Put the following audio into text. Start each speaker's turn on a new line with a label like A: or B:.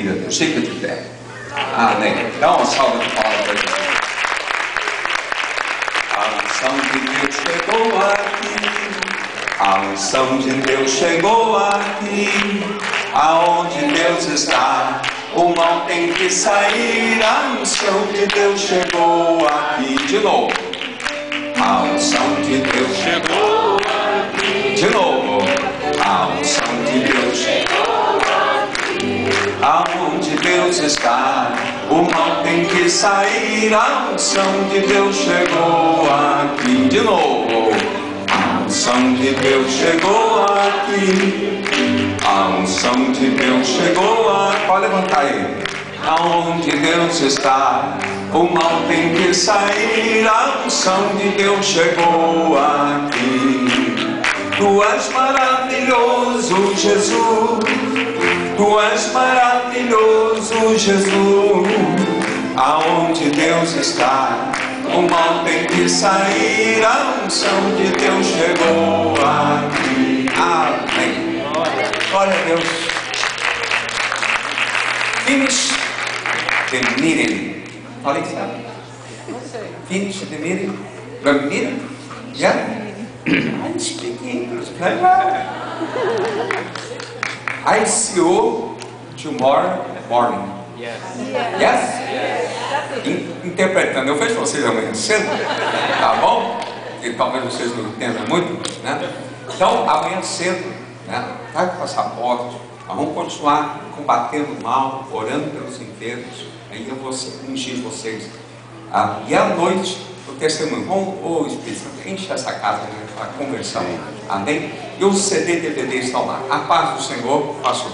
A: querido. Fica de pé. Amém. Dá uma salva de palmas para Jesus. A unção de Deus chegou aqui. A unção de Deus chegou aqui. Aonde Deus está, o mal tem que sair. A unção de Deus chegou aqui. De novo. A unção de Deus chegou aqui. De novo. A unção de Deus chegou aqui. Aonde Deus está, o mal tem que sair. A unção de Deus chegou aqui. De novo. A unção de Deus chegou aqui. A unção de Deus chegou aqui. Pode levantar aí. Aonde Deus está, o mal tem que sair. A unção de Deus chegou aqui. Tu és maravilhoso, Jesus. Tu és maravilhoso, Jesus. Aonde Deus está, o mal tem que sair. A unção de Deus chegou aqui. Amém. Glória a Deus. Finish the meeting. Falei que sabe? Finish the meeting. The meeting? Yeah? I speak English. I see you tomorrow morning. Yes? Interpretando, eu vejo vocês amanhã cedo, tá bom? E talvez vocês não entendam muito, né? Então, amanhã cedo, né? Vai com o passaporte, nós vamos continuar combatendo o mal, orando pelos enfermos, aí eu vou ungir vocês. E à noite, o testemunho, ô Espírito Santo, enche essa casa, né, para conversar, amém? E o CD e DVD estão lá. A paz do Senhor, pastor.